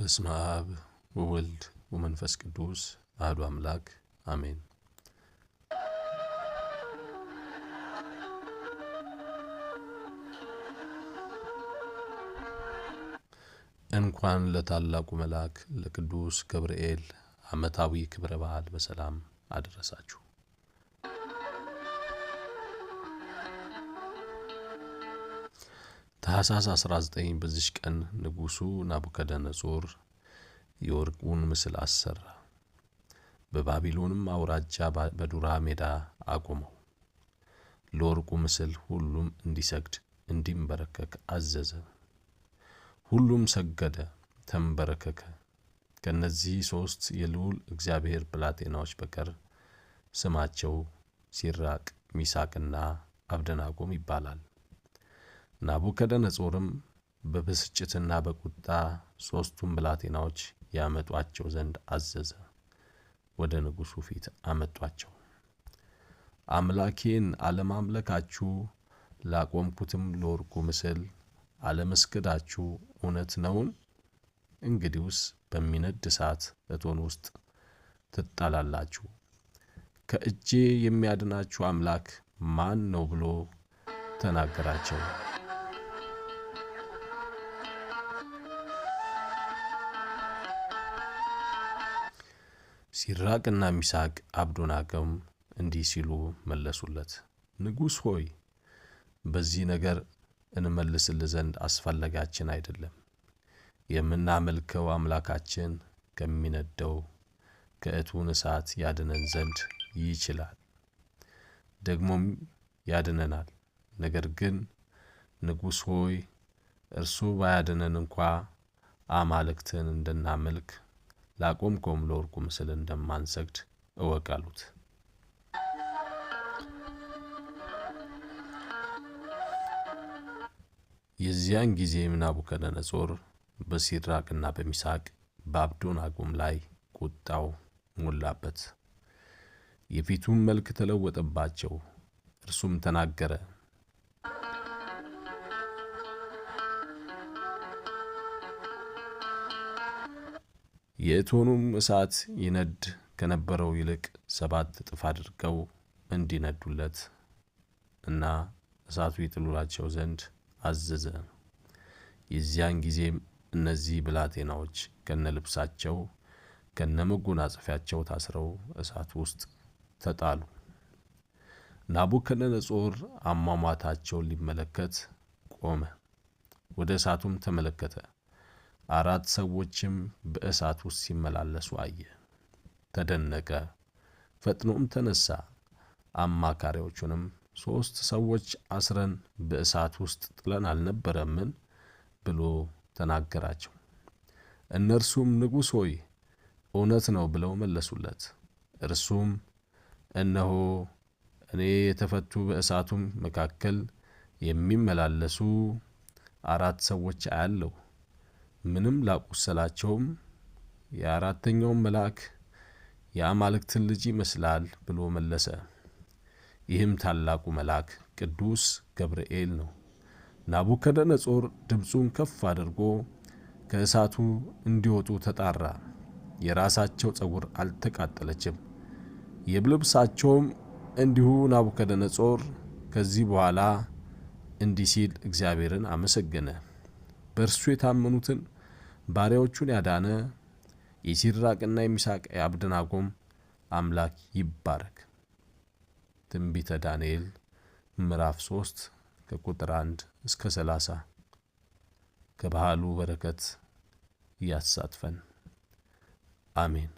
በስመ አብ ወወልድ ወመንፈስ ቅዱስ አሐዱ አምላክ አሜን። እንኳን ለታላቁ መልአክ ለቅዱስ ገብርኤል ዓመታዊ ክብረ በዓል በሰላም አደረሳችሁ። ታኅሳስ 19 በዚች ቀን ንጉሡ ናቡከደነጾር የወርቁን ምስል አሰራ። በባቢሎንም አውራጃ በዱራ ሜዳ አቆመው። ለወርቁ ምስል ሁሉም እንዲሰግድ እንዲንበረከክ አዘዘ። ሁሉም ሰገደ፣ ተንበረከከ። ከነዚህ 3 የልዑል እግዚአብሔር ብላቴናዎች በቀር ስማቸው ሲድራቅ፣ ሚሳቅና አብደናጎም ይባላል። ናቡከደነጾርም በብስጭትና በቁጣ 3ቱን ብላቴናዎች ያመጧቸው ዘንድ አዘዘ። ወደ ንጉሡ ፊት አመጧቸው። አምላኬን አለማምለካችሁ ላቆምኩትም ለወርቁ ምስል አለመስገዳችሁ እውነት ነውን? እንግዲውስ በሚነድ እሳት እቶን ውስጥ ትጣላላችሁ። ከእጄ የሚያድናችሁ አምላክ ማን ነው ብሎ ተናገራቸው። ሲድራቅና ሚሳቅ አብደናጎም እንዲህ ሲሉ መለሱለት፣ ንጉሥ ሆይ በዚህ ነገር እንመልስልህ ዘንድ አስፈላጊያችን አይደለም። የምናመልከው አምላካችን ከሚነደው ከእቶን እሳት ያድነን ዘንድ ይችላል፣ ደግሞም ያድነናል። ነገር ግን ንጉሥ ሆይ እርሱ ባያድነን እንኳ አማልክትን እንድናመልክ ላቆምከውም ለወርቁ ምስል እንደማንሰግድ እወቅ አሉት። የዚያን ጊዜም ናቡከደነጾር በሲድራቅና በሚሳቅ በአብደናጎም ላይ ቁጣው ሞላበት፣ የፊቱም መልክ ተለወጠባቸው። እርሱም ተናገረ፣ የእቶኑም እሳት ይነድ ከነበረው ይልቅ 7 እጥፍ አድርገው እንዲነዱለት እና እሳቱ ይጥሉላቸው ዘንድ አዘዘ። የዚያን ጊዜም እነዚህ ብላቴናዎች ከነልብሳቸው ከነመጎናጸፊያቸው ታስረው እሳት ውስጥ ተጣሉ። ናቡከደነጾር አሟሟታቸውን ሊመለከት ቆመ። ወደ እሳቱም ተመለከተ። 4 ሰዎችም በእሳት ውስጥ ሲመላለሱ አየ፣ ተደነቀ። ፈጥኖም ተነሳ፣ አማካሪዎቹንም 3 ሰዎች አስረን በእሳት ውስጥ ጥለን አልነበረምን ብሎ ተናገራቸው። እነርሱም ንጉሥ ሆይ እውነት ነው ብለው መለሱለት። እርሱም እነሆ እኔ የተፈቱ በእሳቱም መካከል የሚመላለሱ 4 ሰዎች አያለሁ፣ ምንም ላቁሰላቸውም። የ4ኛውም መልአክ የአማልክትን ልጅ ይመስላል ብሎ መለሰ። ይህም ታላቁ መልአክ ቅዱስ ገብርኤል ነው። ናቡከደነጾር ድምፁን ከፍ አድርጎ ከእሳቱ እንዲወጡ ተጣራ። የራሳቸው ፀጉር አልተቃጠለችም፣ የልብሳቸውም እንዲሁ። ናቡከደነጾር ከዚህ በኋላ እንዲህ ሲል እግዚአብሔርን አመሰገነ። በእርሱ የታመኑትን ባሪያዎቹን ያዳነ የሲድራቅና የሚሳቅ የአብደናጎም አምላክ ይባረክ። ትንቢተ ዳንኤል ምዕራፍ 3 ከቁጥር 1 እስከ 30። ከበዓሉ በረከት ያሳትፈን፣ አሜን።